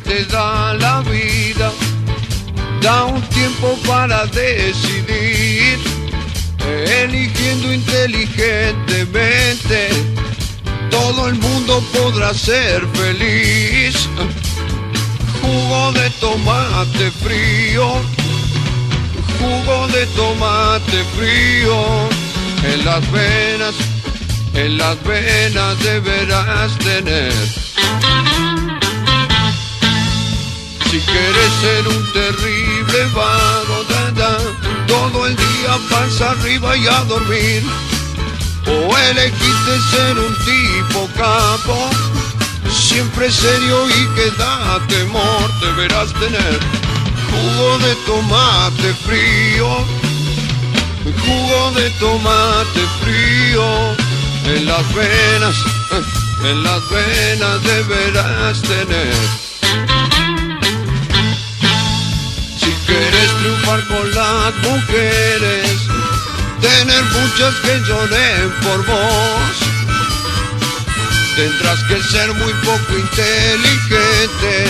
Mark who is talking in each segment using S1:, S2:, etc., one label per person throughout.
S1: te da la vida, da un tiempo para decidir, eligiendo inteligentemente, todo el mundo podrá ser feliz. Jugo de tomate frío, jugo de tomate frío, en las venas deberás tener. Si quieres ser un terrible vago, todo el día panza arriba y a dormir, o elegiste ser un tipo capo, siempre serio y que da temor, deberás tener. Jugo de tomate frío, jugo de tomate frío, en las venas deberás tener. Si quieres triunfar con las mujeres, tener muchas que lloren por vos, tendrás que ser muy poco inteligente,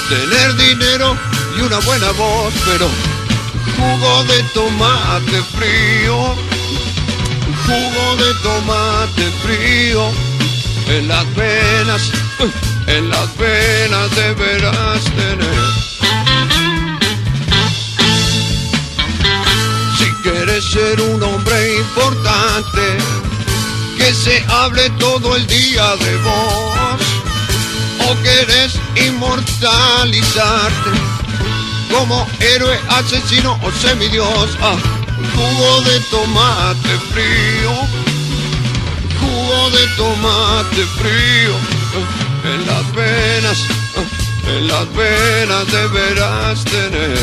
S1: tener dinero y una buena voz, pero jugo de tomate frío, jugo de tomate frío, en las venas deberás tener. Si quieres ser un hombre importante, que se hable todo el día de vos, o querés inmortalizarte como héroe, asesino o semidios. Jugo de tomate frío, jugo de tomate frío, en las venas deberás tener.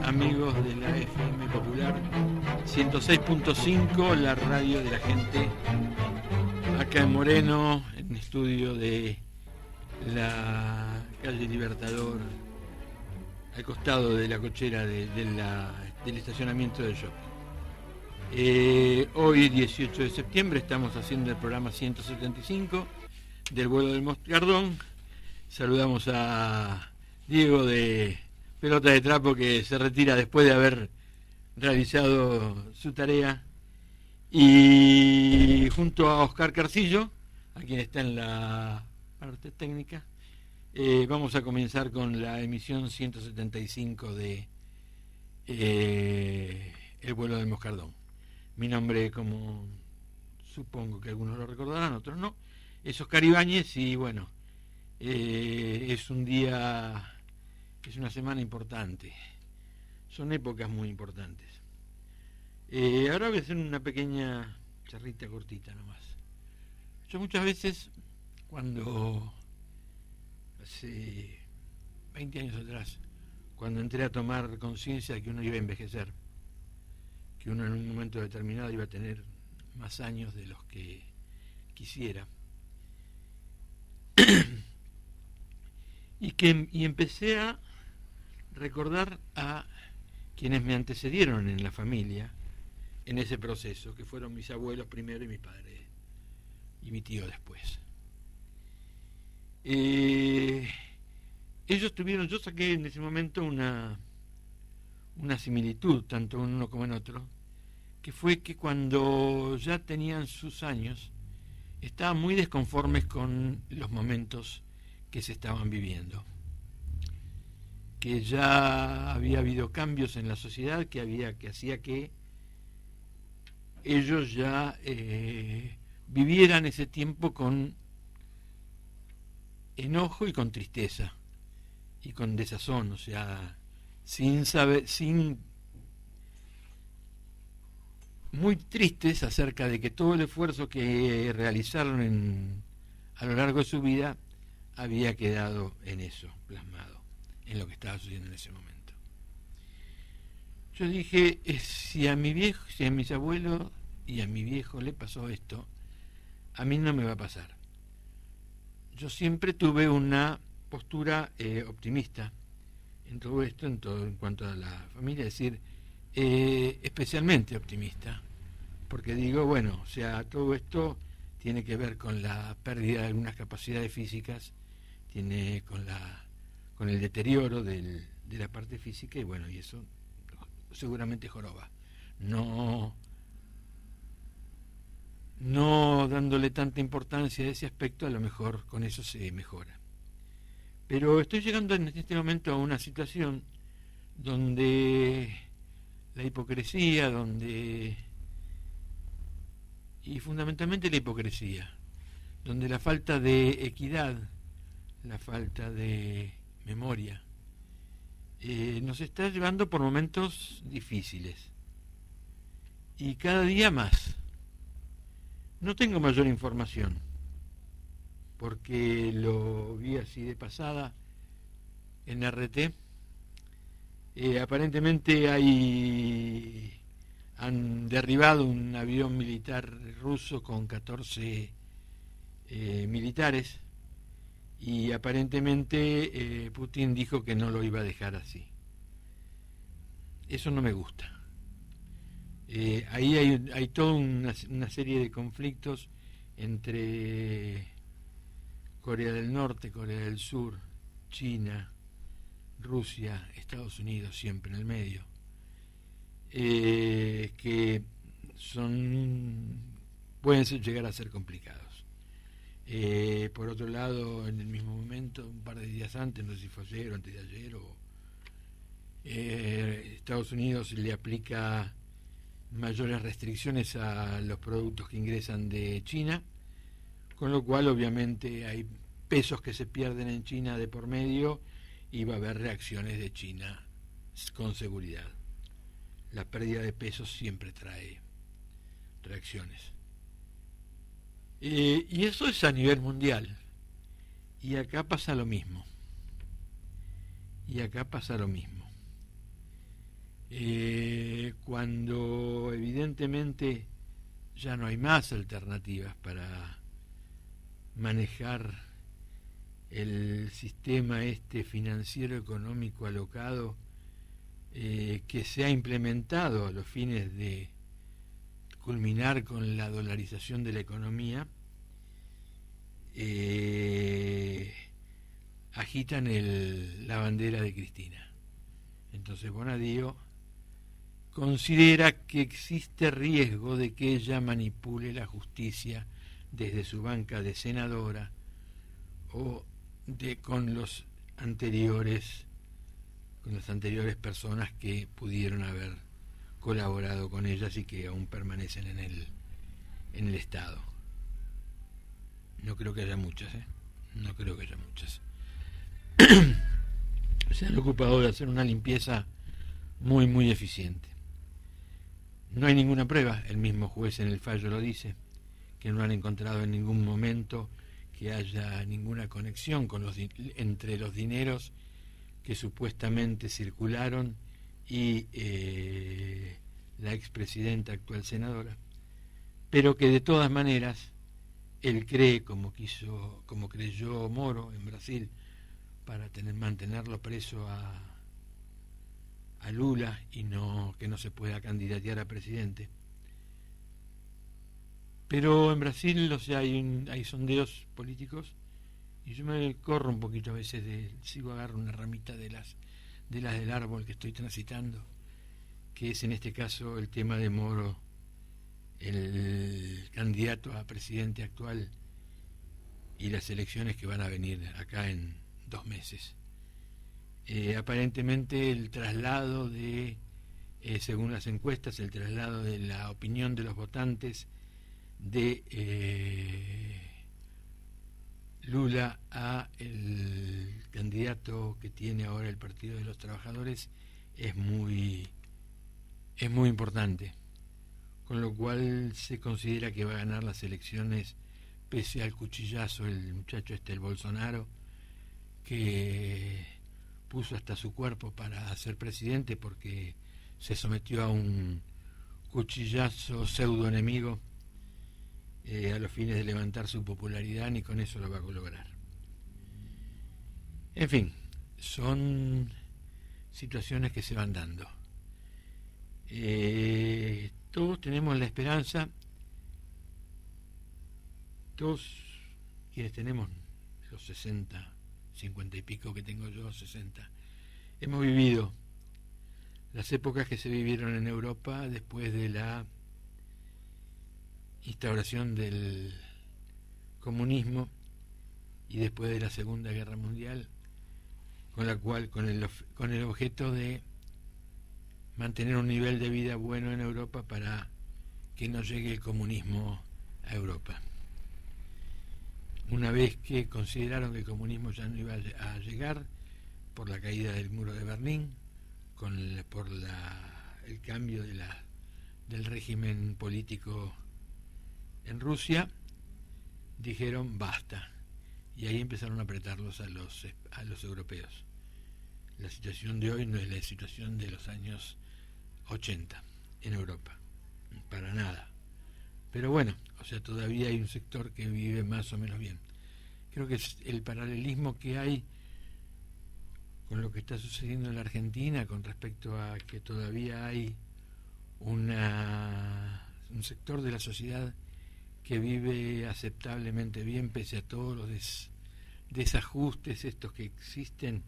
S2: Amigos de la FM Popular 106.5, la radio de la gente, acá en Moreno, en el estudio de la calle Libertador, al costado de la cochera del estacionamiento del shopping. Hoy 18 de septiembre estamos haciendo el programa 175 del vuelo del Moscardón. Saludamos a Diego de Pelota de Trapo, que se retira después de haber realizado su tarea, y junto a Oscar Carcillo, a quien está en la parte técnica, vamos a comenzar con la emisión 175 de El vuelo del Moscardón. Mi nombre, como supongo que algunos lo recordarán, otros no, es Oscar Ibáñez, y bueno, es un día... Es una semana importante, son épocas muy importantes. Ahora voy a hacer una pequeña charrita cortita nomás. Yo muchas veces, cuando hace 20 años atrás, cuando entré a tomar conciencia de que uno iba a envejecer, que uno en un momento determinado iba a tener más años de los que quisiera, y empecé a recordar a quienes me antecedieron en la familia en ese proceso, que fueron mis abuelos primero y mi padre y mi tío después. Ellos tuvieron, yo saqué en ese momento una similitud tanto en uno como en otro, que fue que cuando ya tenían sus años estaban muy desconformes con los momentos que se estaban viviendo, que ya había habido cambios en la sociedad que hacía que ellos ya vivieran ese tiempo con enojo y con tristeza y con desazón, o sea, muy tristes acerca de que todo el esfuerzo que realizaron a lo largo de su vida había quedado en eso, plasmado. en lo que estaba sucediendo en ese momento. Yo dije, si a mis abuelos y a mi viejo le pasó esto, a mí no me va a pasar. Yo siempre tuve una postura optimista en todo esto, en cuanto a la familia, es decir, especialmente optimista, porque digo, bueno, o sea, todo esto tiene que ver con la pérdida de algunas capacidades físicas, tiene con el deterioro de la parte física, y bueno, y eso seguramente joroba. No dándole tanta importancia a ese aspecto, a lo mejor con eso se mejora. Pero estoy llegando en este momento a una situación donde la hipocresía, y fundamentalmente la hipocresía, donde la falta de equidad, la falta de memoria, nos está llevando por momentos difíciles. Y cada día más. No tengo mayor información, porque lo vi así de pasada en RT. Aparentemente han derribado un avión militar ruso con 14 militares, y aparentemente Putin dijo que no lo iba a dejar así. Eso no me gusta. Ahí hay toda una serie de conflictos entre Corea del Norte, Corea del Sur, China, Rusia, Estados Unidos, siempre en el medio, que pueden llegar a ser complicados. Por otro lado, en el mismo momento, un par de días antes, no sé si fue ayer o antes de ayer, Estados Unidos le aplica mayores restricciones a los productos que ingresan de China, con lo cual obviamente hay pesos que se pierden en China de por medio, y va a haber reacciones de China con seguridad. La pérdida de pesos siempre trae reacciones. Y eso es a nivel mundial. Y acá pasa lo mismo. Cuando evidentemente ya no hay más alternativas para manejar el sistema financiero económico alocado, que se ha implementado a los fines de culminar con la dolarización de la economía, agitan la bandera de Cristina. Entonces Bonadío considera que existe riesgo de que ella manipule la justicia desde su banca de senadora o con las anteriores personas que pudieron haber colaborado con ellas y que aún permanecen en el Estado. No creo que haya muchas, No creo que haya muchas. Se han ocupado de hacer una limpieza muy, muy eficiente. No hay ninguna prueba, el mismo juez en el fallo lo dice, que no han encontrado en ningún momento que haya ninguna conexión entre los dineros que supuestamente circularon y la expresidenta, actual senadora, pero que de todas maneras él cree, como creyó Moro en Brasil, para mantenerlo preso a Lula y que no se pueda candidatear a presidente. Pero en Brasil, o sea, hay sondeos políticos, y yo me corro un poquito a veces, agarro una ramita de las del árbol que estoy transitando, que es en este caso el tema de Moro, el candidato a presidente actual, y las elecciones que van a venir acá en 2 meses. Aparentemente el traslado según las encuestas, el traslado de la opinión de los votantes de Lula a el candidato que tiene ahora el Partido de los Trabajadores es muy importante, con lo cual se considera que va a ganar las elecciones pese al cuchillazo el muchacho el Bolsonaro, que puso hasta su cuerpo para ser presidente porque se sometió a un cuchillazo pseudo enemigo a los fines de levantar su popularidad, ni con eso lo va a lograr. En fin, son situaciones que se van dando. Todos tenemos la esperanza, todos quienes tenemos los 60, 50 y pico que tengo yo, 60, hemos vivido las épocas que se vivieron en Europa después de la instauración del comunismo y después de la Segunda Guerra Mundial, con el objeto de mantener un nivel de vida bueno en Europa para que no llegue el comunismo a Europa. Una vez que consideraron que el comunismo ya no iba a llegar por la caída del muro de Berlín, por el cambio del régimen político en Rusia, dijeron basta, y ahí empezaron a apretarlos a los europeos. La situación de hoy no es la situación de los años 80 en Europa, para nada. Pero bueno, o sea, todavía hay un sector que vive más o menos bien. Creo que es el paralelismo que hay con lo que está sucediendo en la Argentina con respecto a que todavía hay un sector de la sociedad que vive aceptablemente bien pese a todos los desajustes estos que existen,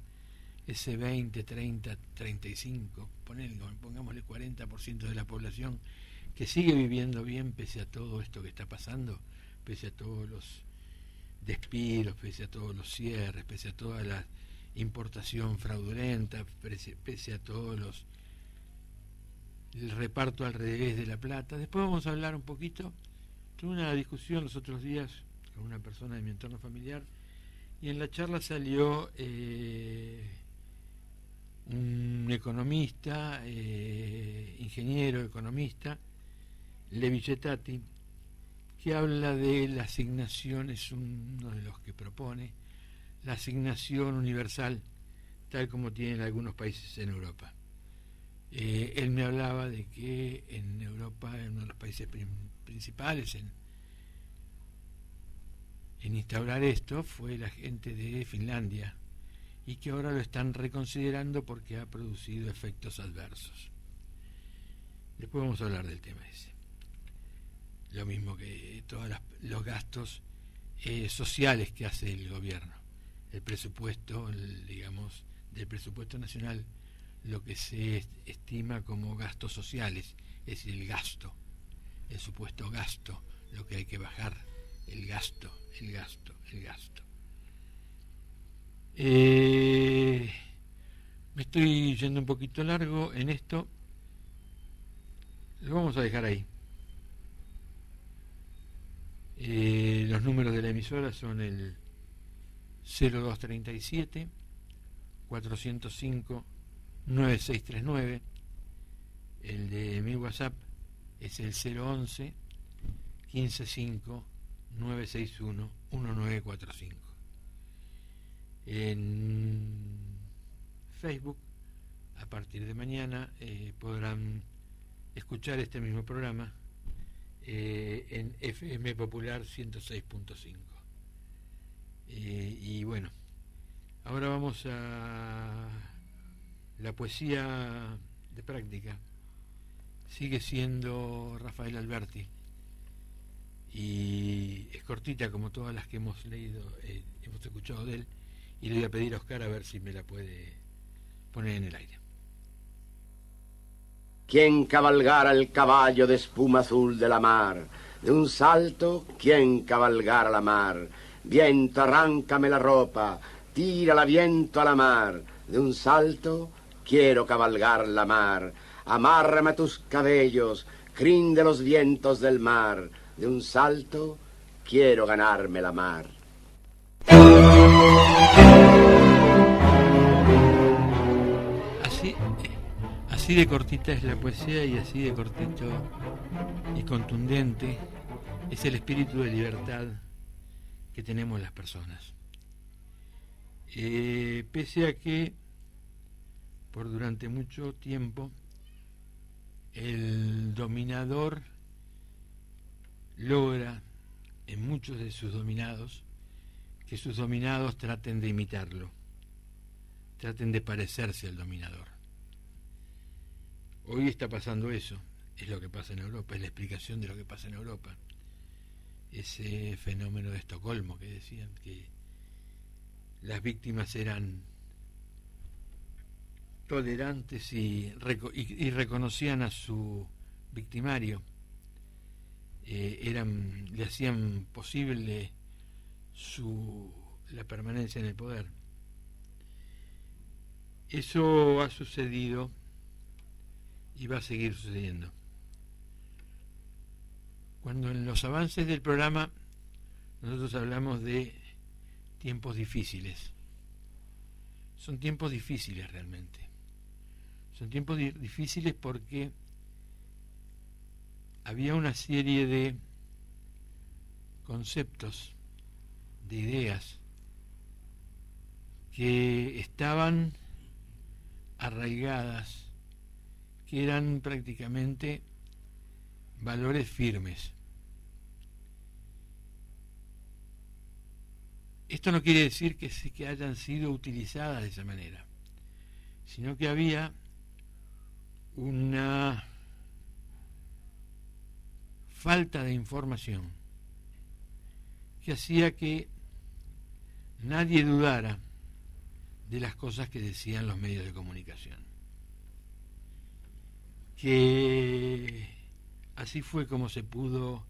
S2: ese 20, 30, 35, pongámosle 40% de la población que sigue viviendo bien pese a todo esto que está pasando, pese a todos los despidos, pese a todos los cierres, pese a toda la importación fraudulenta, pese a todos el reparto al revés de la plata. Después vamos a hablar un poquito. Tuve una discusión los otros días con una persona de mi entorno familiar y en la charla salió un economista, ingeniero economista, Levi Cetati, que habla de la asignación, es uno de los que propone la asignación universal tal como tienen algunos países en Europa. Él me hablaba de que en Europa, en uno de los países principales en instaurar esto fue la gente de Finlandia, y que ahora lo están reconsiderando porque ha producido efectos adversos. Después vamos a hablar del tema ese. Lo mismo que todos los gastos sociales que hace el gobierno. El presupuesto, digamos, del presupuesto nacional, lo que se estima como gastos sociales, es decir, el supuesto gasto, lo que hay que bajar, el gasto. Me estoy yendo un poquito largo en esto, lo vamos a dejar ahí. Los números de la emisora son el 0237 405 9639. El de mi WhatsApp es el 011 155 961 1945. En Facebook, a partir de mañana, podrán escuchar este mismo programa en FM Popular 106.5. Y bueno, ahora vamos a la poesía de práctica. Sigue siendo Rafael Alberti y es cortita como todas las que hemos leído, hemos escuchado de él, y le voy a pedir a Oscar a ver si me la puede poner en el aire.
S3: ¿Quién cabalgara el caballo de espuma azul de la mar? De un salto, ¿quién cabalgara la mar? Viento, arráncame la ropa, tírala viento a la mar. De un salto, quiero cabalgar la mar. Amárrame a tus cabellos, crin de los vientos del mar. De un salto, quiero ganarme la mar.
S2: Así de cortita es la poesía y así de cortito y contundente es el espíritu de libertad que tenemos las personas. Pese a que por durante mucho tiempo el dominador logra en muchos de sus dominados que sus dominados traten de imitarlo, traten de parecerse al dominador. Hoy está pasando eso, es lo que pasa en Europa, es la explicación de lo que pasa en Europa. Ese fenómeno de Estocolmo que decían que las víctimas eran tolerantes y reconocían a su victimario, le hacían posible la permanencia en el poder. Eso ha sucedido y va a seguir sucediendo. Cuando en los avances del programa nosotros hablamos de tiempos difíciles, son tiempos difíciles realmente. Son tiempos difíciles porque había una serie de conceptos, de ideas, que estaban arraigadas, que eran prácticamente valores firmes. Esto no quiere decir que hayan sido utilizadas de esa manera, sino que había una falta de información que hacía que nadie dudara de las cosas que decían los medios de comunicación. Que así fue como se pudo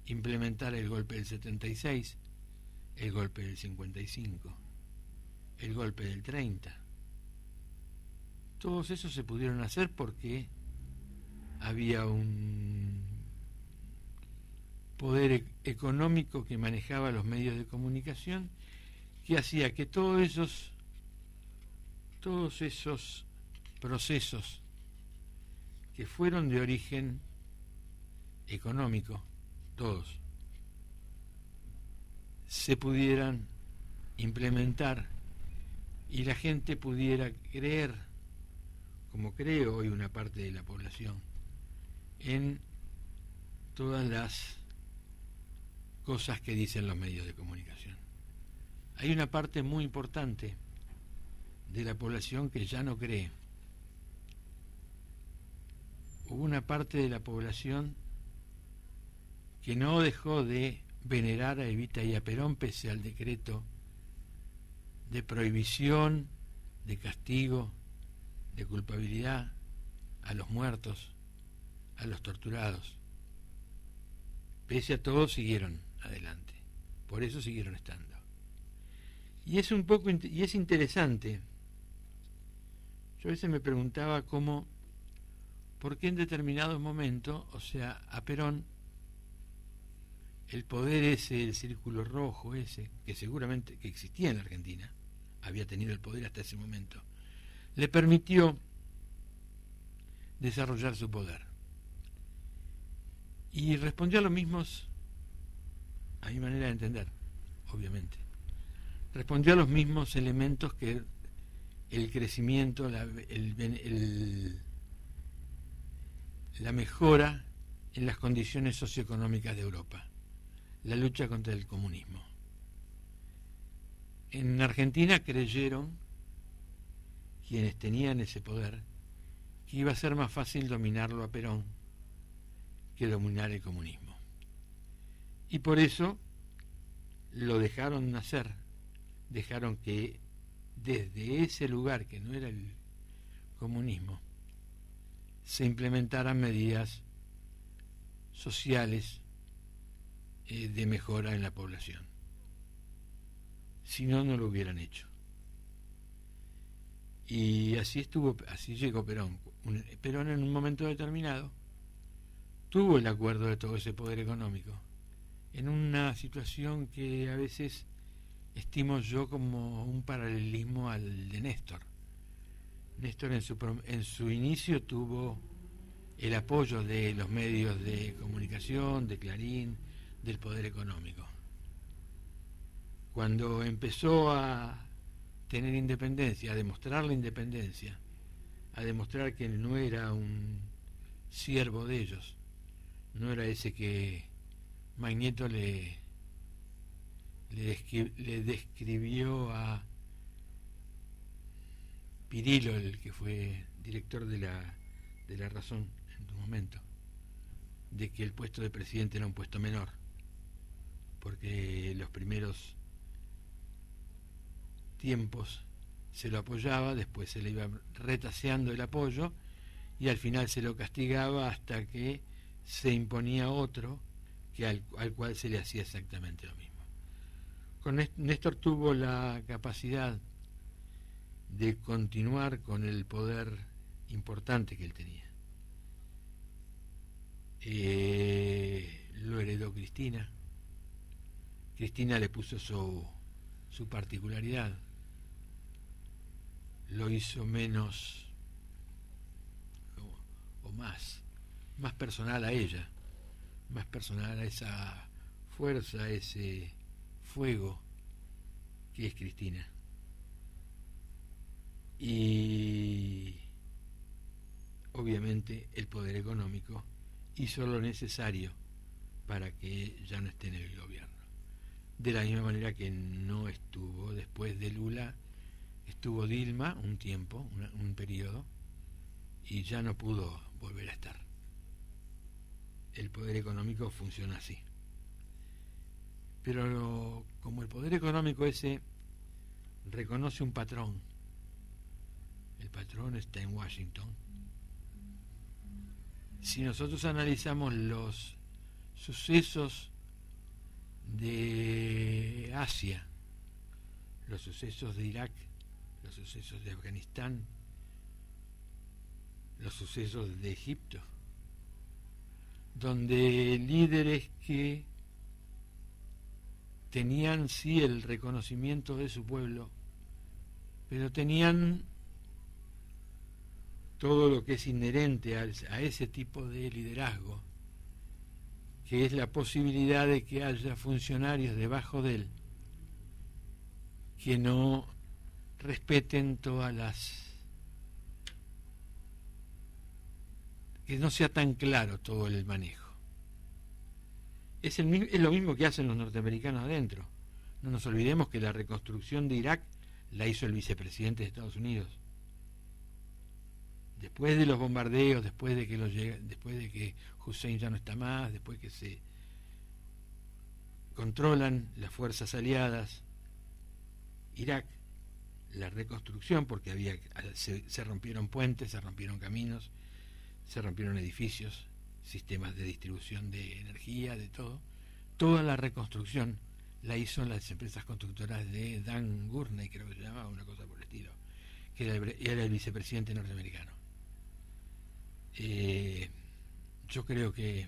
S2: implementar el golpe del 76, el golpe del 55, el golpe del 30. Todos esos se pudieron hacer porque había un poder económico que manejaba los medios de comunicación que hacía que todos esos procesos que fueron de origen económico, todos, se pudieran implementar y la gente pudiera creer, como cree hoy una parte de la población, en todas las cosas que dicen los medios de comunicación. Hay una parte muy importante de la población que ya no cree. Hubo una parte de la población que no dejó de venerar a Evita y a Perón pese al decreto de prohibición, de castigo, de culpabilidad a los muertos, a los torturados. Pese a todo siguieron adelante, por eso siguieron estando. Y es interesante. Yo a veces me preguntaba por qué en determinados momentos, o sea, a Perón, el poder ese, el círculo rojo ese, que seguramente que existía en la Argentina, había tenido el poder hasta ese momento, le permitió desarrollar su poder. Y respondió a los mismos, a mi manera de entender, obviamente, respondió a los mismos elementos que el crecimiento, la mejora en las condiciones socioeconómicas de Europa, la lucha contra el comunismo. En Argentina creyeron quienes tenían ese poder que iba a ser más fácil dominarlo a Perón que dominar el comunismo. Y por eso lo dejaron nacer, dejaron que desde ese lugar que no era el comunismo se implementaran medidas sociales de mejora en la población. Si no, no lo hubieran hecho. Y así llegó Perón. Perón en un momento determinado tuvo el acuerdo de todo ese poder económico en una situación que a veces estimo yo como un paralelismo al de Néstor. Néstor en su inicio tuvo el apoyo de los medios de comunicación, de Clarín, del poder económico. Cuando empezó a tener independencia, a demostrar la independencia, a demostrar que no era un siervo de ellos, no era ese que Magneto le describió a Pirilo, el que fue director de la Razón en su momento, de que el puesto de presidente era un puesto menor, porque los primeros tiempos se lo apoyaba, después se le iba retaseando el apoyo y al final se lo castigaba hasta que se imponía otro que al cual se le hacía exactamente lo mismo. Néstor tuvo la capacidad de continuar con el poder importante que él tenía. Lo heredó Cristina. Cristina le puso su particularidad, lo hizo menos o más personal a ella, más personal a esa fuerza, a ese fuego que es Cristina. Y obviamente el poder económico hizo lo necesario para que ya no esté en el gobierno. De la misma manera que no estuvo después de Lula, estuvo Dilma un tiempo, un periodo, y ya no pudo volver a estar. El poder económico funciona así. Pero como el poder económico ese reconoce un patrón, el patrón está en Washington. Si nosotros analizamos los sucesos de Asia, los sucesos de Irak, los sucesos de Afganistán, los sucesos de Egipto, donde líderes que tenían sí el reconocimiento de su pueblo, pero tenían todo lo que es inherente a ese tipo de liderazgo, que es la posibilidad de que haya funcionarios debajo de él que no respeten que no sea tan claro todo el manejo. Es lo mismo que hacen los norteamericanos adentro. No nos olvidemos que la reconstrucción de Irak la hizo el vicepresidente de Estados Unidos. Después de los bombardeos, después de que Hussein ya no está más, después que se controlan las fuerzas aliadas Irak, la reconstrucción, porque se rompieron puentes, se rompieron caminos, se rompieron edificios, sistemas de distribución de energía, de todo. Toda la reconstrucción la hizo las empresas constructoras de Dan Gurney, creo que se llamaba, una cosa por el estilo, que era el vicepresidente norteamericano. Yo creo que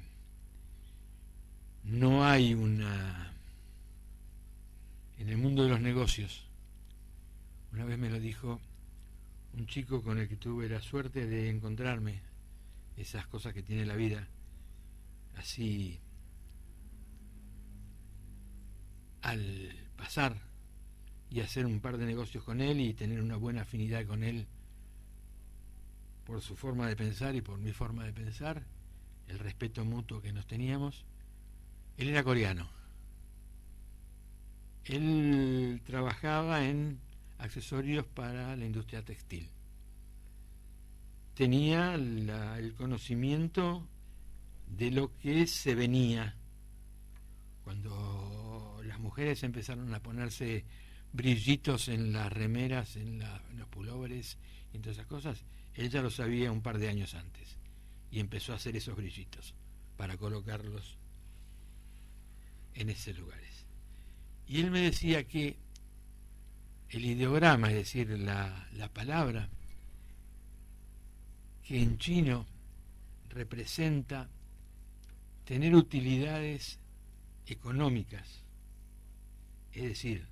S2: no hay en el mundo de los negocios, una vez me lo dijo un chico con el que tuve la suerte de encontrarme, esas cosas que tiene la vida, así al pasar y hacer un par de negocios con él y tener una buena afinidad con él por su forma de pensar y por mi forma de pensar, el respeto mutuo que nos teníamos. Él era coreano. Él trabajaba en accesorios para la industria textil. Tenía el conocimiento de lo que se venía cuando las mujeres empezaron a ponerse brillitos en las remeras, en los pulóveres y en todas esas cosas. Él ya lo sabía un par de años antes y empezó a hacer esos brillitos para colocarlos en esos lugares. Y él me decía que el ideograma, es decir, la palabra, que en chino representa tener utilidades económicas, es decir,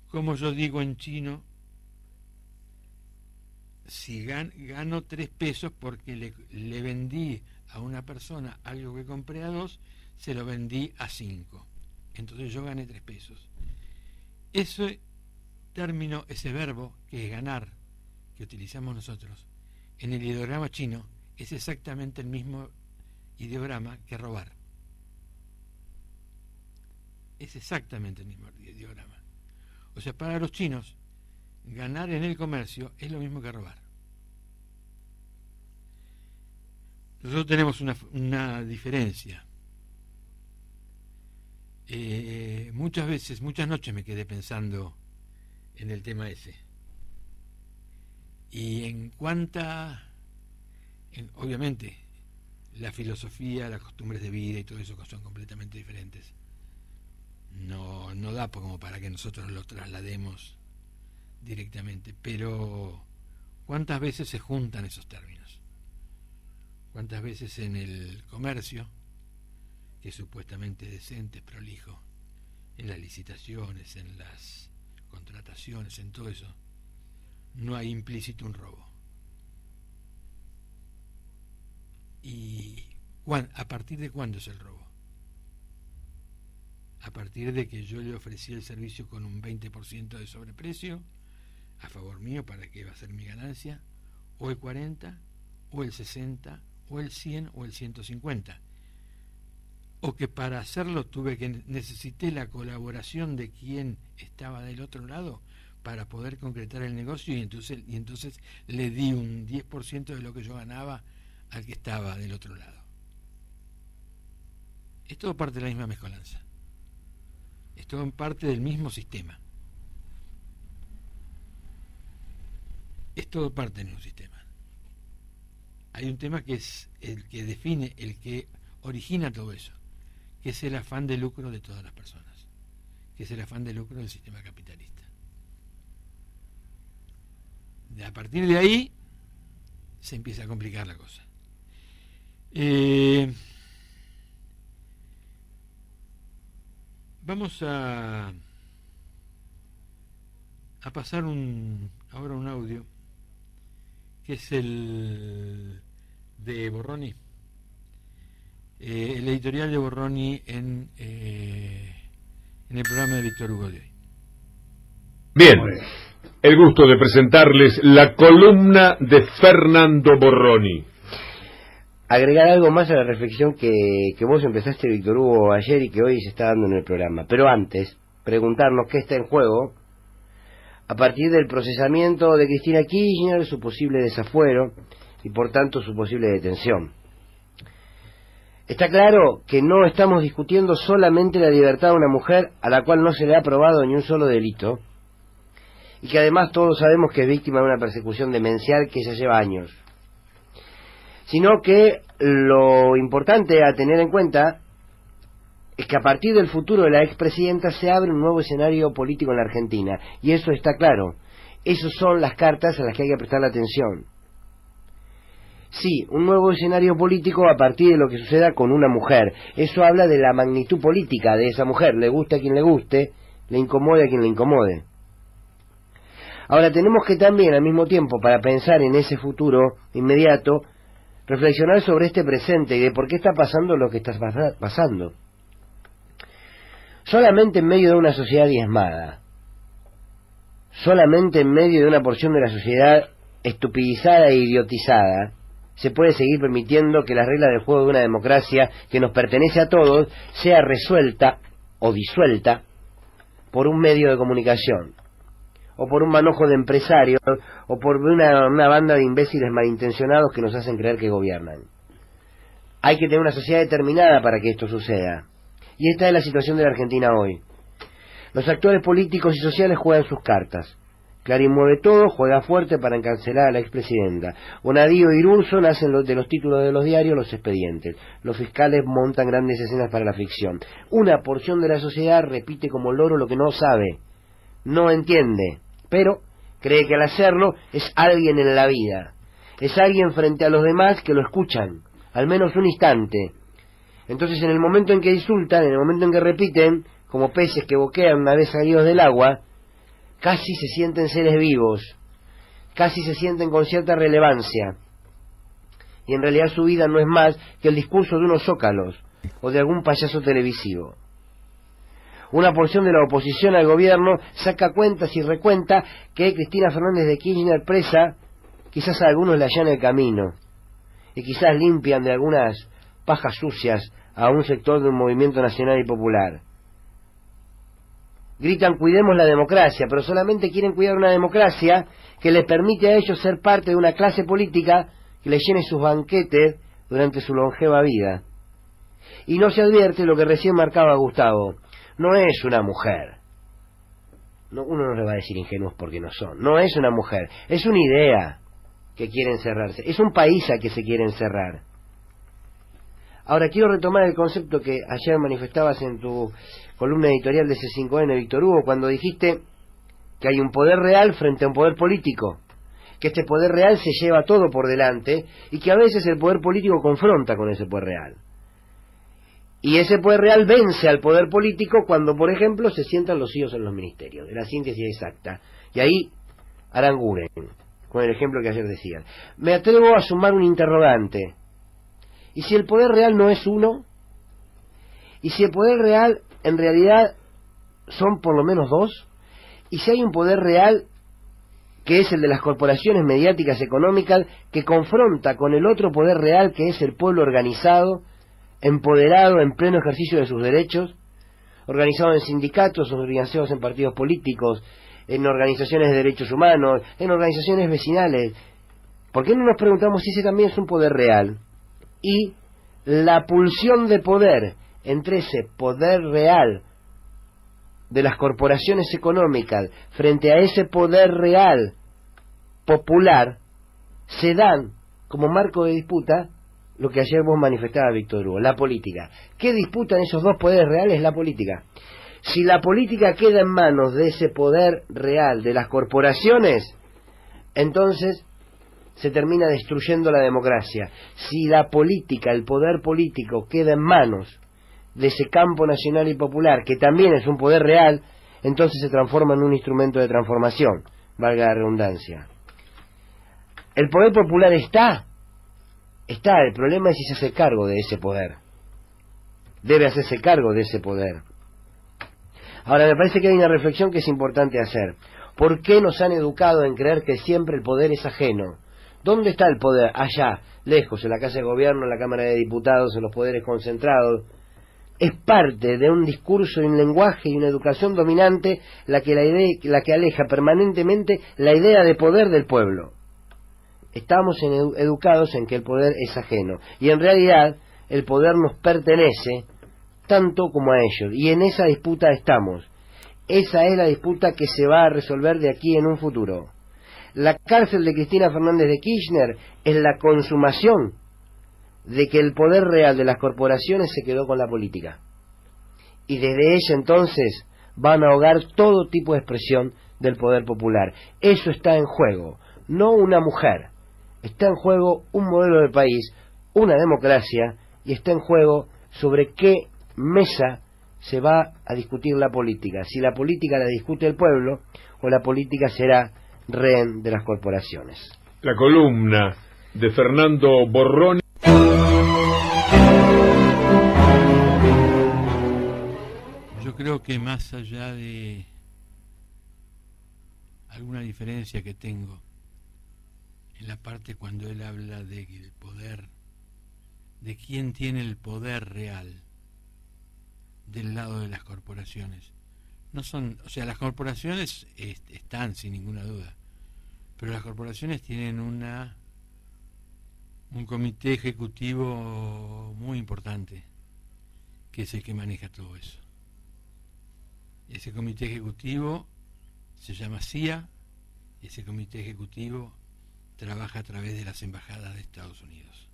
S2: como yo digo en chino, si gano 3 pesos porque le vendí a una persona algo que compré a 2, se lo vendí a 5. Entonces yo gané 3 pesos. Ese término, ese verbo que es ganar, que utilizamos nosotros, en el ideograma chino es exactamente el mismo ideograma que robar. Es exactamente el mismo ideograma. O sea, para los chinos, ganar en el comercio es lo mismo que robar. Nosotros tenemos una diferencia. Muchas noches me quedé pensando en el tema ese. Y obviamente, la filosofía, las costumbres de vida y todo eso son completamente diferentes. No da como para que nosotros lo traslademos directamente, pero ¿cuántas veces se juntan esos términos? ¿Cuántas veces en el comercio, que es supuestamente decente, prolijo, en las licitaciones, en las contrataciones, en todo eso, no hay implícito un robo? ¿Y a partir de cuándo es el robo? A partir de que yo le ofrecí el servicio con un 20% de sobreprecio a favor mío, para que va a ser mi ganancia, o el 40, o el 60, o el 100, o el 150, o que para hacerlo necesité la colaboración de quien estaba del otro lado para poder concretar el negocio, y entonces le di un 10% de lo que yo ganaba al que estaba del otro lado. Es todo parte de la misma mezcolanza, es todo parte del mismo sistema, es todo parte del mismo sistema. Hay un tema que es el que define, el que origina todo eso, que es el afán de lucro de todas las personas, que es el afán de lucro del sistema capitalista. A partir de ahí se empieza a complicar la cosa. Vamos a pasar ahora un audio que es el de Borroni, el editorial de Borroni en el programa de Víctor Hugo de hoy.
S4: Bien, el gusto de presentarles la columna de Fernando Borroni.
S5: Agregar algo más a la reflexión que vos empezaste, Víctor Hugo, ayer y que hoy se está dando en el programa. Pero antes, preguntarnos qué está en juego a partir del procesamiento de Cristina Kirchner, su posible desafuero y por tanto su posible detención. Está claro que no estamos discutiendo solamente la libertad de una mujer a la cual no se le ha probado ni un solo delito, y que además todos sabemos que es víctima de una persecución demencial que ya lleva años, sino que lo importante a tener en cuenta es que a partir del futuro de la expresidenta se abre un nuevo escenario político en la Argentina, y eso está claro. Esas son las cartas a las que hay que prestar atención. Sí, un nuevo escenario político a partir de lo que suceda con una mujer. Eso habla de la magnitud política de esa mujer, le guste a quien le guste, le incomode a quien le incomode. Ahora tenemos que también al mismo tiempo, para pensar en ese futuro inmediato, reflexionar sobre este presente y de por qué está pasando lo que está pasando. Solamente en medio de una sociedad diezmada, solamente en medio de una porción de la sociedad estupidizada e idiotizada, se puede seguir permitiendo que las reglas del juego de una democracia que nos pertenece a todos sea resuelta o disuelta por un medio de comunicación, o por un manojo de empresarios, o por una banda de imbéciles malintencionados que nos hacen creer que gobiernan. Hay que tener una sociedad determinada para que esto suceda. Y esta es la situación de la Argentina hoy. Los actores políticos y sociales juegan sus cartas. Clarín mueve todo, juega fuerte para encarcelar a la expresidenta. Bonadío y Irurso nacen de los títulos de los diarios, los expedientes. Los fiscales montan grandes escenas para la ficción. Una porción de la sociedad repite como loro lo que no sabe, no entiende, pero cree que al hacerlo es alguien en la vida. Es alguien frente a los demás que lo escuchan, al menos un instante. Entonces en el momento en que insultan, en el momento en que repiten, como peces que boquean una vez salidos del agua, casi se sienten seres vivos, casi se sienten con cierta relevancia. Y en realidad su vida no es más que el discurso de unos zócalos o de algún payaso televisivo. Una porción de la oposición al gobierno saca cuentas y recuenta que Cristina Fernández de Kirchner presa quizás a algunos le allanan el camino, y quizás limpian de algunas pajas sucias a un sector de un movimiento nacional y popular. Gritan cuidemos la democracia, pero solamente quieren cuidar una democracia que les permite a ellos ser parte de una clase política que les llene sus banquetes durante su longeva vida. Y no se advierte lo que recién marcaba Gustavo, no es una mujer. No, uno no le va a decir ingenuos porque no son, no es una mujer, es una idea que quiere encerrarse, es un país al que se quiere encerrar. Ahora quiero retomar el concepto que ayer manifestabas en tu columna editorial de C5N, Víctor Hugo, cuando dijiste que hay un poder real frente a un poder político, que este poder real se lleva todo por delante y que a veces el poder político confronta con ese poder real. Y ese poder real vence al poder político cuando, por ejemplo, se sientan los hijos en los ministerios, de la síntesis exacta. Y ahí Aranguren, con el ejemplo que ayer decían. Me atrevo a sumar un interrogante. ¿Y si el poder real no es uno? ¿Y si el poder real en realidad son por lo menos dos? ¿Y si hay un poder real que es el de las corporaciones mediáticas económicas que confronta con el otro poder real que es el pueblo organizado, empoderado en pleno ejercicio de sus derechos, organizado en sindicatos, organizados en partidos políticos, en organizaciones de derechos humanos, en organizaciones vecinales? ¿Por qué no nos preguntamos si ese también es un poder real? Y la pulsión de poder entre ese poder real de las corporaciones económicas frente a ese poder real popular se dan como marco de disputa lo que ayer vos manifestabas, Víctor Hugo, la política. ¿Qué disputan esos dos poderes reales? La política. Si la política queda en manos de ese poder real de las corporaciones, entonces se termina destruyendo la democracia. Si la política, el poder político queda en manos de ese campo nacional y popular, que también es un poder real, entonces se transforma en un instrumento de transformación, valga la redundancia. El poder popular está, el problema es si se hace cargo de ese poder. Debe hacerse cargo de ese poder. Ahora, me parece que hay una reflexión que es importante hacer. ¿Por qué nos han educado en creer que siempre el poder es ajeno? ¿Dónde está el poder? Allá, lejos, en la Casa de Gobierno, en la Cámara de Diputados, en los poderes concentrados. Es parte de un discurso y un lenguaje y una educación dominante la que aleja permanentemente la idea de poder del pueblo. Estamos educados en que el poder es ajeno. Y en realidad, el poder nos pertenece tanto como a ellos. Y en esa disputa estamos. Esa es la disputa que se va a resolver de aquí en un futuro. La cárcel de Cristina Fernández de Kirchner es la consumación de que el poder real de las corporaciones se quedó con la política. Y desde ella entonces van a ahogar todo tipo de expresión del poder popular. Eso está en juego, no una mujer. Está en juego un modelo de país, una democracia, y está en juego sobre qué mesa se va a discutir la política. Si la política la discute el pueblo o la política será rehén de las corporaciones.
S4: La columna de Fernando Borroni.
S2: Yo creo que más allá de alguna diferencia que tengo en la parte cuando él habla del poder, de quién tiene el poder real del lado de las corporaciones. No son, o sea, las corporaciones están sin ninguna duda, pero las corporaciones tienen un comité ejecutivo muy importante, que es el que maneja todo eso. Ese comité ejecutivo se llama CIA, y ese comité ejecutivo trabaja a través de las embajadas de Estados Unidos.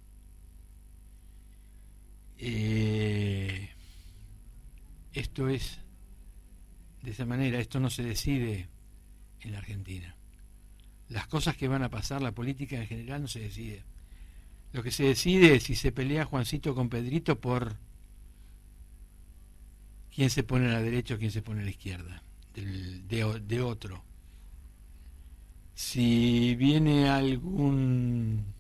S2: Esto es de esa manera, esto no se decide en la Argentina. Las cosas que van a pasar, la política en general no se decide. Lo que se decide es si se pelea Juancito con Pedrito por quién se pone a la derecha o quién se pone a la izquierda de otro. Si viene algún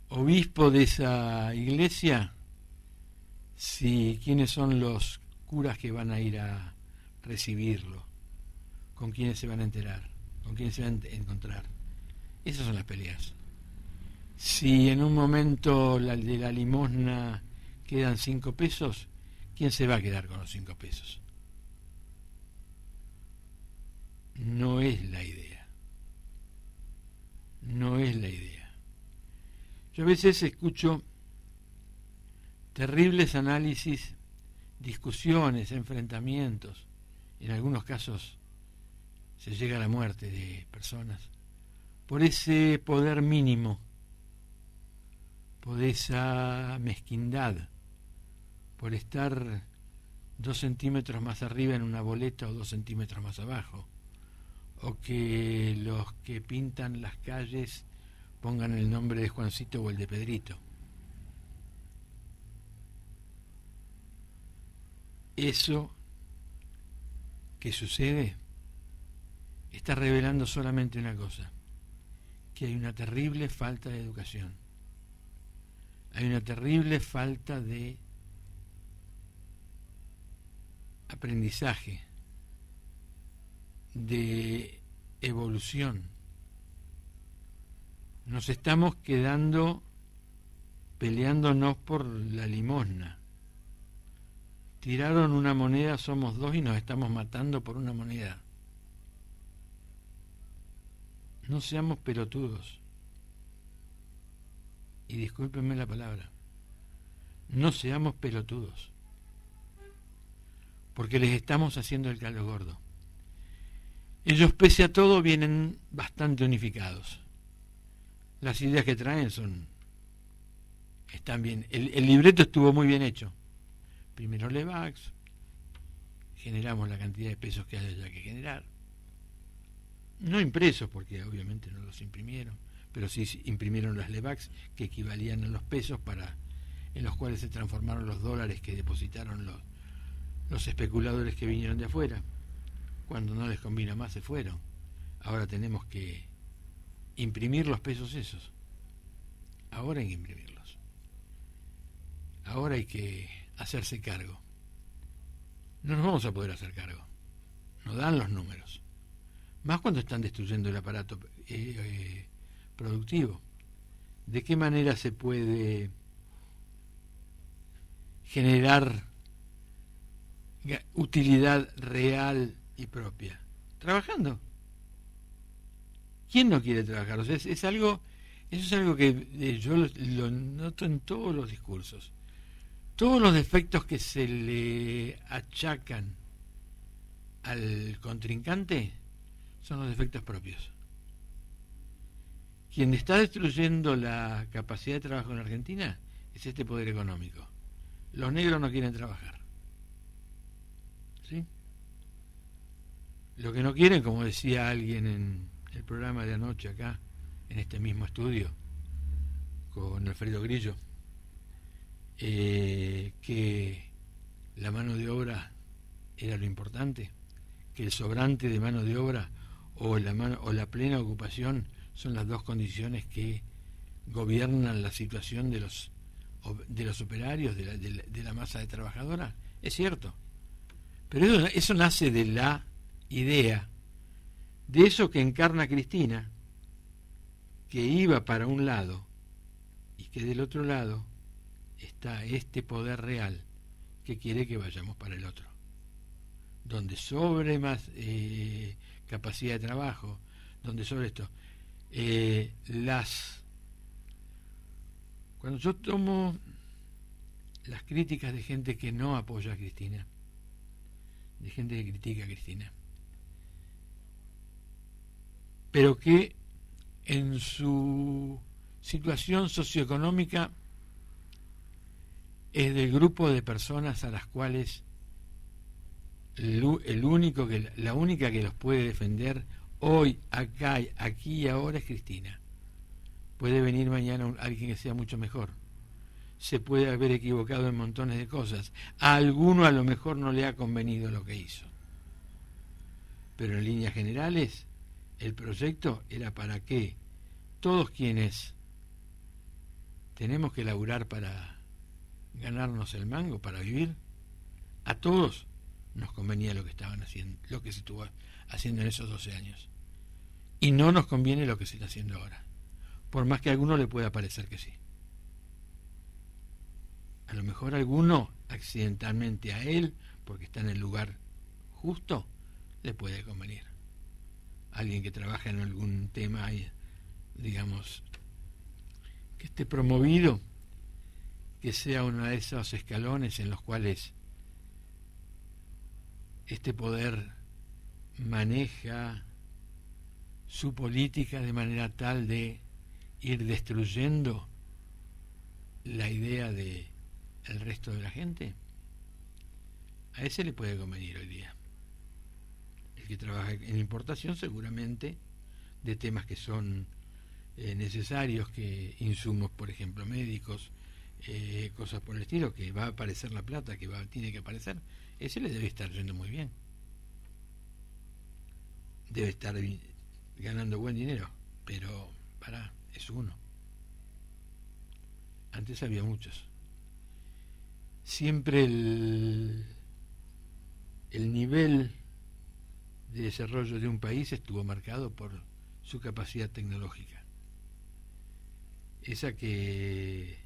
S2: obispo de esa iglesia, si quiénes son los curas que van a ir a recibirlo, con quiénes se van a enterar, con quiénes se van a encontrar. Esas son las peleas. Si en un momento de la limosna quedan 5 pesos, ¿quién se va a quedar con los 5 pesos? No es la idea. No es la idea. Yo a veces escucho terribles análisis, discusiones, enfrentamientos. En algunos casos se llega a la muerte de personas por ese poder mínimo, por esa mezquindad, por estar 2 centímetros más arriba en una boleta o 2 centímetros más abajo, o que los que pintan las calles pongan el nombre de Juancito o el de Pedrito. Eso que sucede está revelando solamente una cosa, que hay una terrible falta de educación, hay una terrible falta de aprendizaje, de evolución. Nos estamos quedando peleándonos por la limosna. Tiraron una moneda, somos 2 y nos estamos matando por una moneda. No seamos pelotudos. Y discúlpenme la palabra. No seamos pelotudos. Porque les estamos haciendo el caldo gordo. Ellos, pese a todo, vienen bastante unificados. Las ideas que traen están bien. El libreto estuvo muy bien hecho. Primero Levax, generamos la cantidad de pesos que haya que generar. No impresos, porque obviamente no los imprimieron, pero sí imprimieron las Levax, que equivalían a los pesos, en los cuales se transformaron los dólares que depositaron los especuladores que vinieron de afuera. Cuando no les convino más se fueron. Ahora tenemos que imprimir los pesos esos. Ahora hay que imprimirlos. Ahora hay que hacerse cargo. No nos vamos a poder hacer cargo. No dan los números. Más cuando están destruyendo el aparato productivo. ¿De qué manera se puede generar utilidad real y propia? Trabajando. ¿Quién no quiere trabajar? O sea, eso es algo que yo lo noto en todos los discursos. Todos los defectos que se le achacan al contrincante son los defectos propios. Quien está destruyendo la capacidad de trabajo en Argentina es este poder económico. Los negros no quieren trabajar. ¿Sí? Lo que no quieren, como decía alguien en el programa de anoche acá, en este mismo estudio, con Alfredo Grillo, que la mano de obra era lo importante, que el sobrante de mano de obra o la plena ocupación son las 2 condiciones que gobiernan la situación de los operarios, de la masa de trabajadora. Es cierto, pero eso nace de la idea de eso que encarna Cristina, que iba para un lado y que del otro lado está este poder real que quiere que vayamos para el otro, donde sobre más capacidad de trabajo, donde sobre esto cuando yo tomo las críticas de gente que no apoya a Cristina, de gente que critica a Cristina, pero que en su situación socioeconómica es del grupo de personas a las cuales la única que los puede defender hoy, acá, aquí y ahora es Cristina. Puede venir mañana alguien que sea mucho mejor. Se puede haber equivocado en montones de cosas. A alguno a lo mejor no le ha convenido lo que hizo. Pero en líneas generales, el proyecto era para que todos quienes tenemos que laburar para ganarnos el mango, para vivir, a todos nos convenía lo que estaban haciendo, lo que se estuvo haciendo en esos 12 años. Y no nos conviene lo que se está haciendo ahora, por más que a alguno le pueda parecer que sí. A lo mejor a alguno, accidentalmente a él, porque está en el lugar justo, le puede convenir. Alguien que trabaja en algún tema, digamos, que esté promovido, que sea uno de esos escalones en los cuales este poder maneja su política de manera tal de ir destruyendo la idea de el resto de la gente. A ese le puede convenir hoy día. El que trabaja en importación seguramente de temas que son necesarios, que insumos, por ejemplo, médicos, cosas por el estilo, que va a aparecer la plata, tiene que aparecer, ese le debe estar yendo muy bien. Debe estar ganando buen dinero, pero es uno. Antes había muchos. Siempre el nivel de desarrollo de un país estuvo marcado por su capacidad tecnológica. Esa que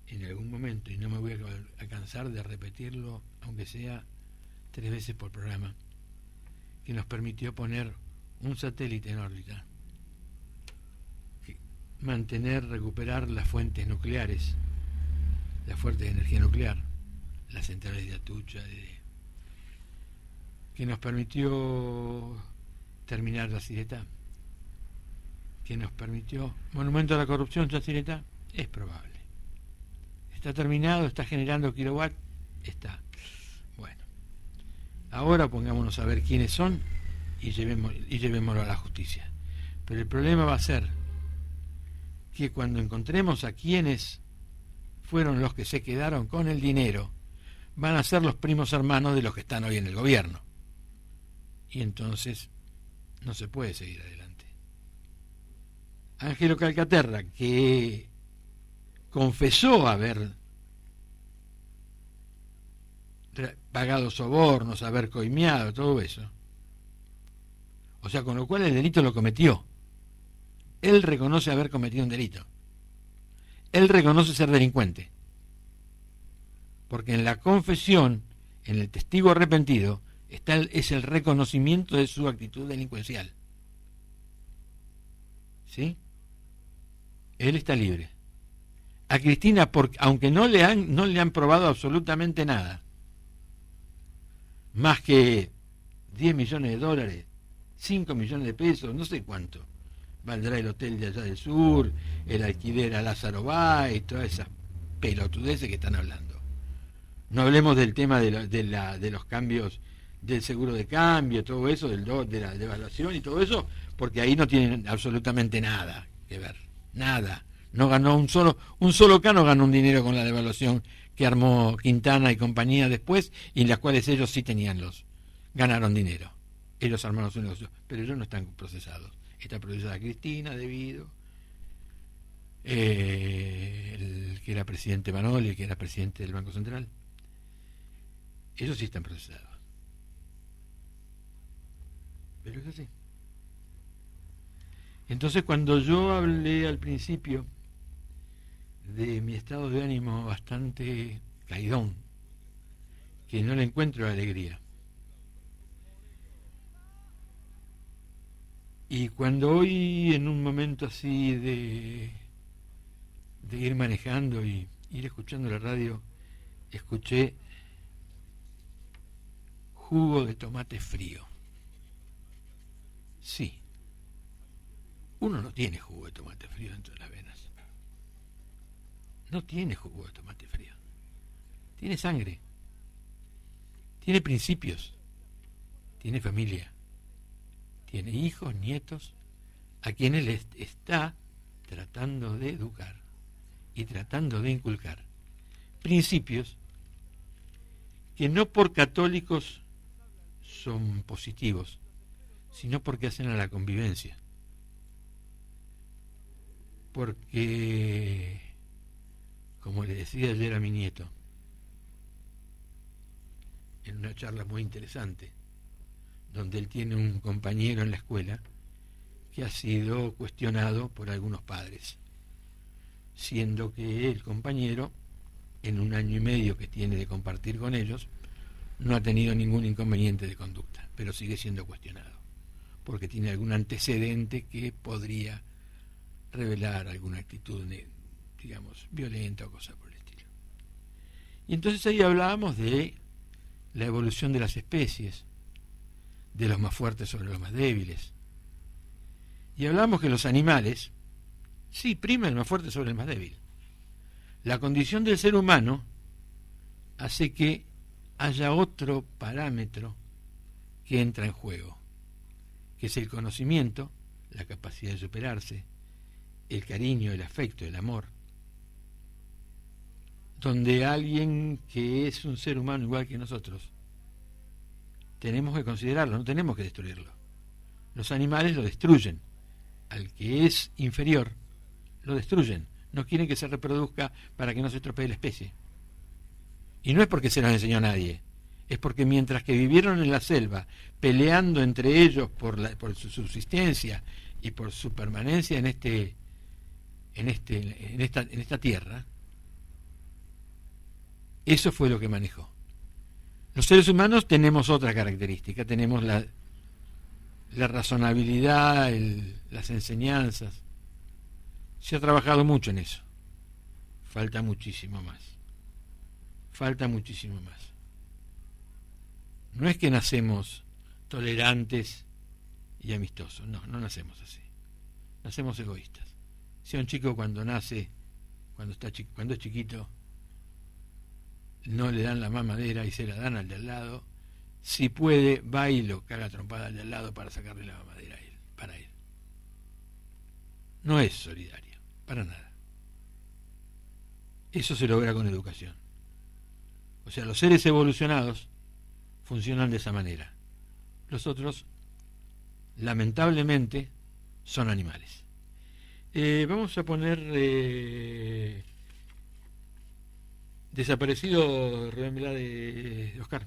S2: en algún momento, y no me voy a cansar de repetirlo, aunque sea 3 veces por programa, que nos permitió poner un satélite en órbita, recuperar las fuentes nucleares, las fuentes de energía nuclear, las centrales de Atucha, que nos permitió terminar Yacyretá, que nos permitió monumento a la corrupción Yacyretá, es probable. Está terminado, está generando kilowatt, está. Bueno, ahora pongámonos a ver quiénes son y llevémoslo a la justicia. Pero el problema va a ser que cuando encontremos a quienes fueron los que se quedaron con el dinero, van a ser los primos hermanos de los que están hoy en el gobierno. Y entonces no se puede seguir adelante. Ángelo Calcaterra, que confesó haber pagado sobornos, haber coimeado, todo eso. O sea, con lo cual el delito lo cometió. Él reconoce haber cometido un delito. Él reconoce ser delincuente. Porque en la confesión, en el testigo arrepentido, es el reconocimiento de su actitud delincuencial. ¿Sí? Él está libre. A Cristina, aunque no le han probado absolutamente nada, más que 10 millones de dólares, 5 millones de pesos, no sé cuánto valdrá el hotel de allá del sur, el alquiler a Lázaro Báez, todas esas pelotudeces que están hablando. No hablemos del tema de los cambios del seguro de cambio, todo eso, de la devaluación y todo eso, porque ahí no tienen absolutamente nada que ver, nada. No ganó un solo cano ganó un dinero con la devaluación que armó Quintana y compañía después, y en las cuales ellos sí ganaron dinero. Ellos armaron su negocio, pero ellos no están procesados. Está procesada Cristina, debido, el que era presidente Manoli, el que era presidente del Banco Central. Ellos sí están procesados. Pero es así. Entonces, cuando yo hablé al principio de mi estado de ánimo bastante caidón, que no le encuentro alegría, y cuando hoy, en un momento así de ir manejando y ir escuchando la radio, escuché jugo de tomate frío. Sí, uno no tiene jugo de tomate frío dentro de las venas. No tiene jugo de tomate frío. Tiene sangre. Tiene principios. Tiene familia. Tiene hijos, nietos, a quienes les está tratando de educar y tratando de inculcar principios que no por católicos son positivos, sino porque hacen a la convivencia. Porque, como le decía ayer a mi nieto, en una charla muy interesante, donde él tiene un compañero en la escuela que ha sido cuestionado por algunos padres, siendo que el compañero, en 1 año y medio que tiene de compartir con ellos, no ha tenido ningún inconveniente de conducta, pero sigue siendo cuestionado, porque tiene algún antecedente que podría revelar alguna actitud, digamos, violenta o cosa por el estilo. Y entonces ahí hablábamos de la evolución de las especies, de los más fuertes sobre los más débiles. Y hablábamos que los animales, sí, prima el más fuerte sobre el más débil. La condición del ser humano hace que haya otro parámetro que entra en juego, que es el conocimiento, la capacidad de superarse, el cariño, el afecto, el amor, donde alguien que es un ser humano igual que nosotros, tenemos que considerarlo, no tenemos que destruirlo. Los animales lo destruyen. Al que es inferior, lo destruyen. No quieren que se reproduzca para que no se estropee la especie. Y no es porque se los enseñó a nadie, es porque mientras que vivieron en la selva, peleando entre ellos por su subsistencia y por su permanencia en esta tierra, eso fue lo que manejó. Los seres humanos tenemos otra característica, tenemos la razonabilidad, las enseñanzas. Se ha trabajado mucho en eso. Falta muchísimo más. Falta muchísimo más. No es que nacemos tolerantes y amistosos, no nacemos así. Nacemos egoístas. Si a un chico cuando nace, cuando es chiquito, no le dan la mamadera y se la dan al de al lado, si puede, va y lo caga trompada al de al lado para sacarle la mamadera a él, para él. No es solidario, para nada. Eso se logra con educación. O sea, los seres evolucionados funcionan de esa manera. Los otros, lamentablemente, son animales. Vamos a poner Desaparecido Rubén Blades de Oscar.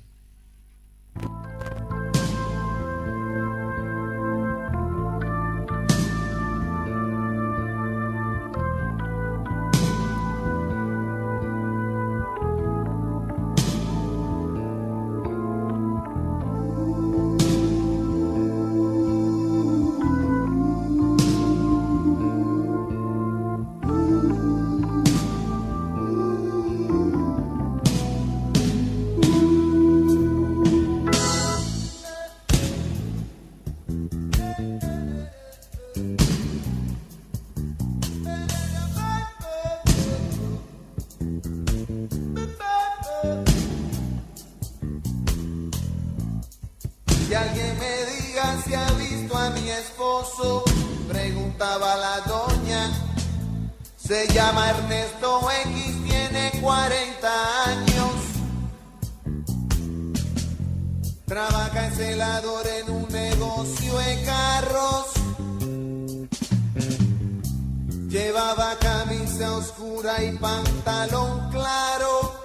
S6: Que alguien me diga si ha visto a mi esposo, preguntaba la doña. Se llama Ernesto X, tiene 40 años. Trabaja en celador en un negocio de carros. Llevaba camisa oscura y pantalón claro.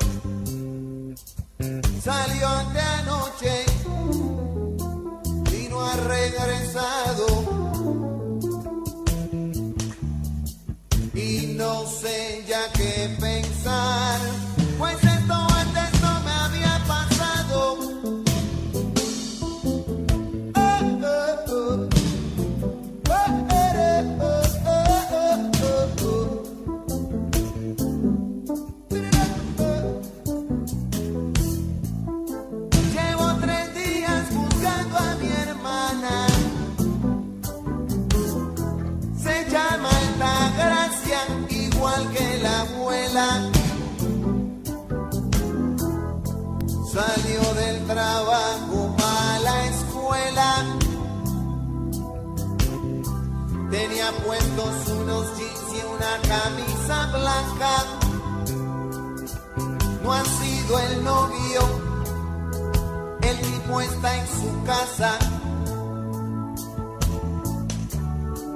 S6: Salió anteanoche y no ha regresado. Y no sé ya qué pensar, pues esto antes no me había pasado. Llevo 3 días buscando a mi hermana. Se llama Altagracia, igual que la abuela. Salió del trabajo a la escuela. Tenía puestos unos jeans y una camisa blanca. No ha sido el novio, el tipo está en su casa.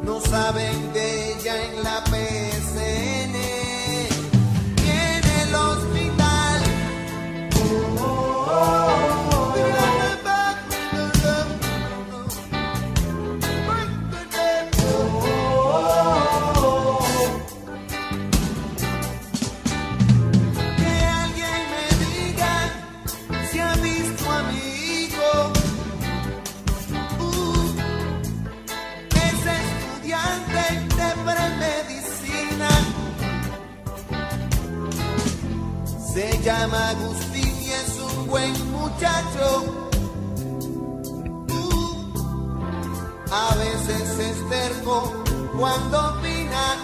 S6: No saben de ella en la PSN y en el hospital. Se llama Agustín y es un buen muchacho. A veces es terco cuando opina.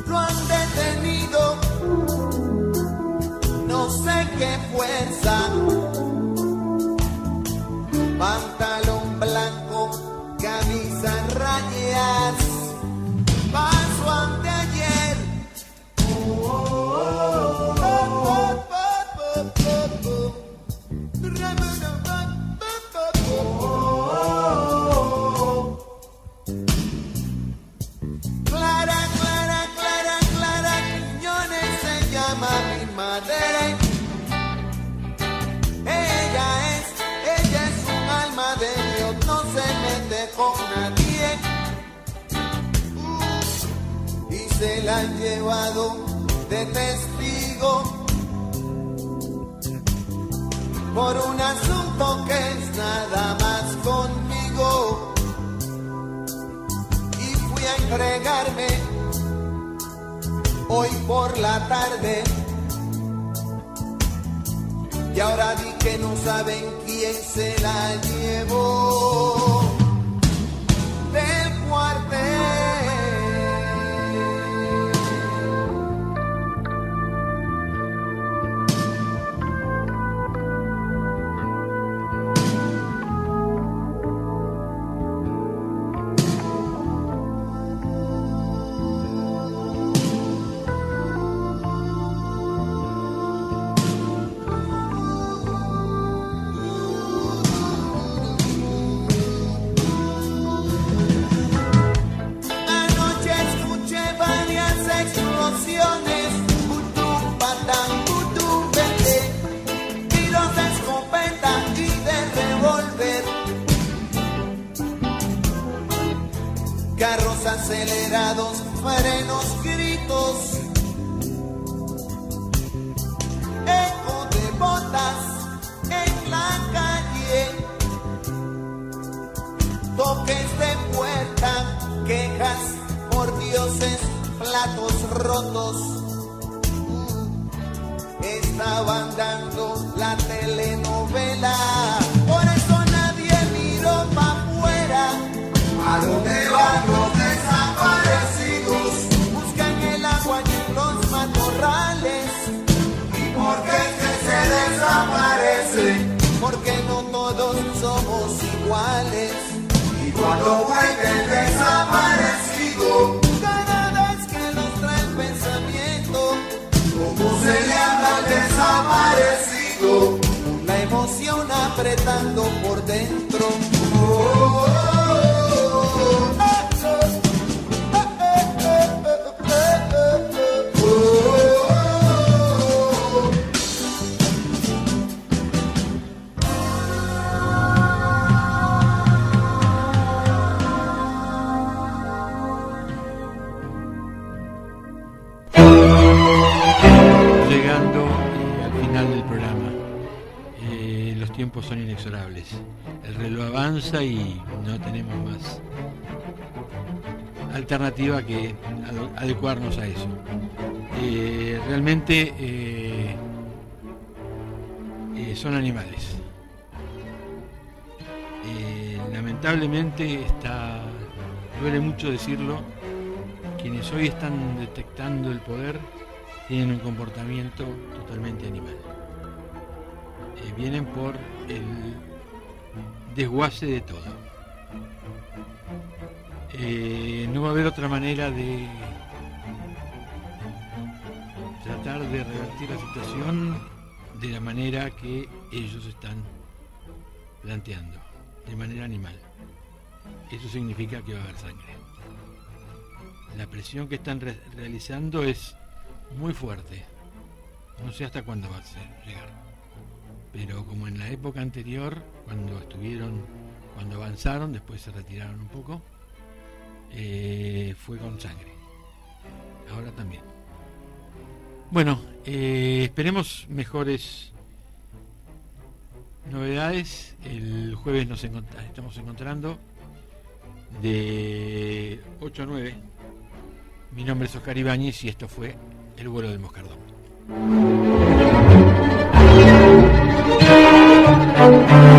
S6: Lo han detenido, no sé qué fuerza. Pantalón blanco, camisa rayas. Pasó anteayer. Clara, Clara, Clara, Clara Quiñones se llama mi madre. Ella es un alma de Dios, no se mete con nadie. Y se la han llevado de testigo por un asunto que es nada más conmigo. Y fui a entregarme hoy por la tarde. Y ahora di que no saben quién se la llevó del cuartel. Carros acelerados, frenos, gritos, eco de botas en la calle, toques de puerta, quejas por dioses, platos rotos. Estaban dando la telenovela, por eso nadie miró para afuera. ¿A dónde van los desaparecidos? Buscan el agua y en los matorrales. ¿Y por qué es que se desaparecen? Porque no todos somos iguales. Y cuando vuelve el desaparecido, cada vez que nos trae el pensamiento, ¿cómo se le habla al desaparecido? La emoción apretando por dentro.
S2: Llegando al final del programa, los tiempos son inexorables. El reloj avanza y no tenemos más alternativa que adecuarnos a eso. Realmente son animales. Lamentablemente duele mucho decirlo, quienes hoy están detectando el poder tienen un comportamiento totalmente animal. Vienen por el desguace de todo. No va a haber otra manera de tratar de revertir la situación de la manera que ellos están planteando, de manera animal. Eso significa que va a haber sangre. La presión que están realizando es muy fuerte. No sé hasta cuándo va a llegar. Pero como en la época anterior, cuando avanzaron, después se retiraron un poco, fue con sangre. Ahora también. Bueno, esperemos mejores novedades. El jueves nos estamos encontrando de 8 a 9. Mi nombre es Oscar Ibáñez y esto fue El vuelo del Moscardón.
S7: Thank you.